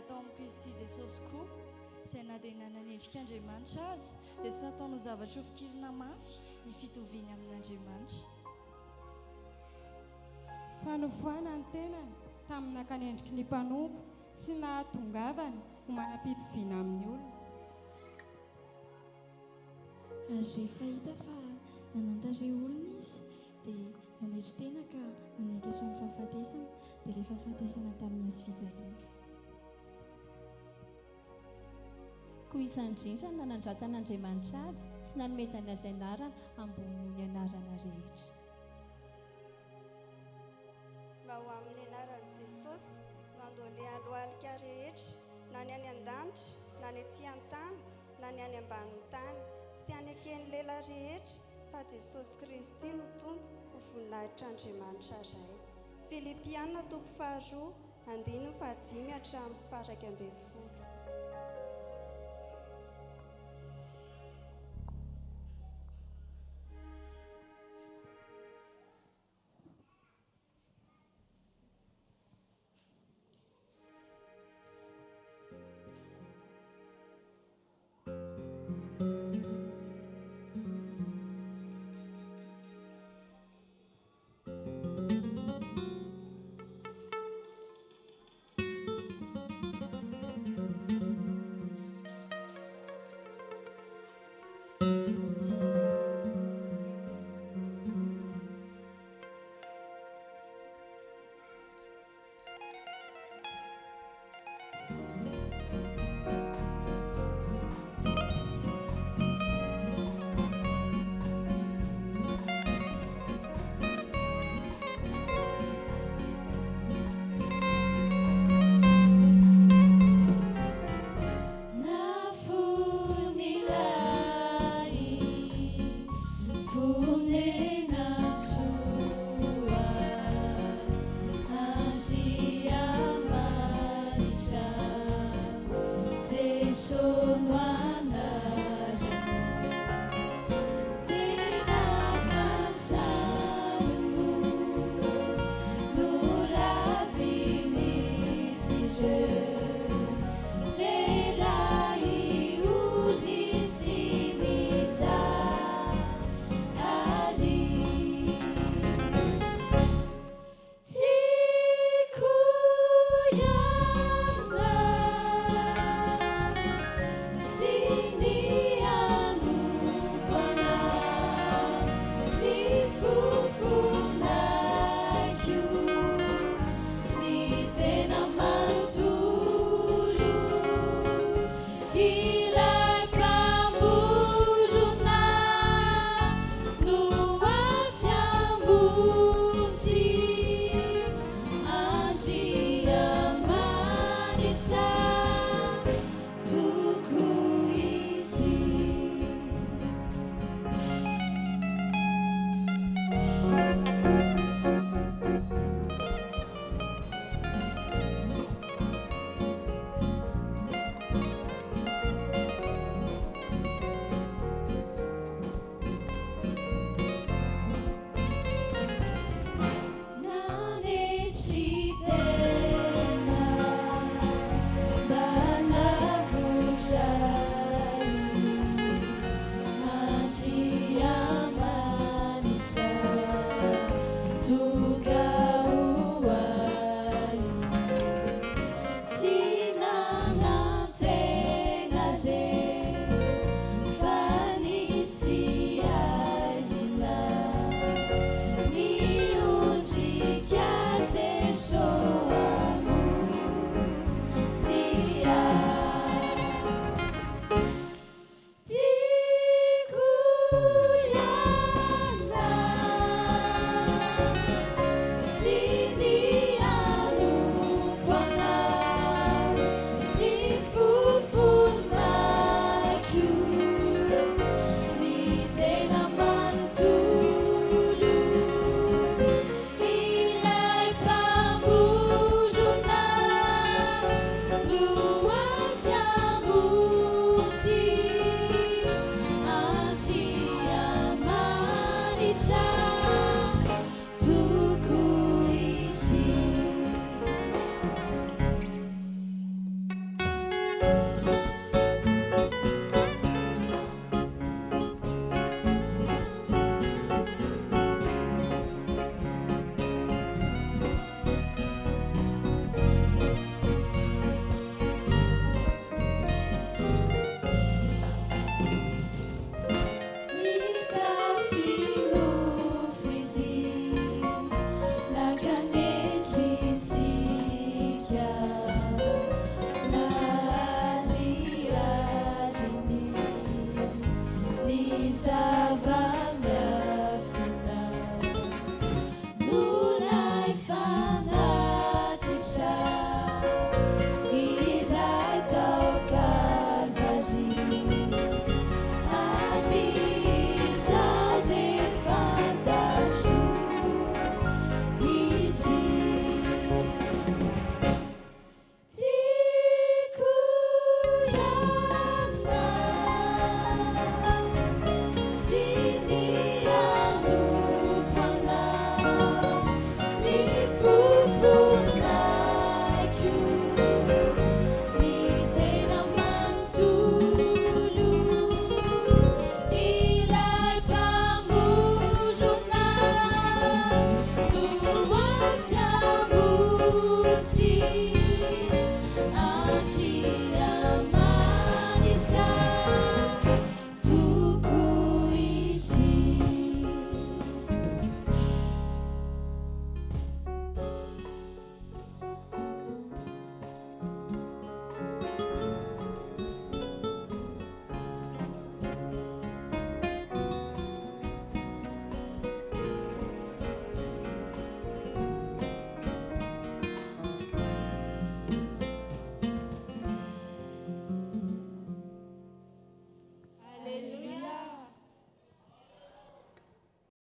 natao amin'ny Kristy Jesosy koa izay na dia nananendrika Andriamanitra azy dia tsy nataonao zavatra ho fikirina mafy ny fitoviany amin'Andriamanitra. Fanofoana ny tenany tamin'ny nakanendriky ny mpanompo sy nahatongavany ho manam-pitoviana amin'ny olona. Ary rehefa hita fa nanantare olona izy dia nanetry tena ka nanaikatra amin'ny fahafatesana dia rehefa fahatesana tamin'ny azo fijaliana. Koa isandrindra nanandrantan'Andriamanitra azy sy nanomezana azy anarana ambony ny anarana rehetra. Mba ho amin'ny anaran'i Jesosy no andohany alohalika rehetra na ny any an-danitra na ny etỳ an-tany na ny any ambanin'ny tany sy any aken'ny lela rehetra fa Jesosy Kristy no tompo ho voninahitr'Andriamanitra iray. Filipiana 2:1-5 hatramin'ny 11. He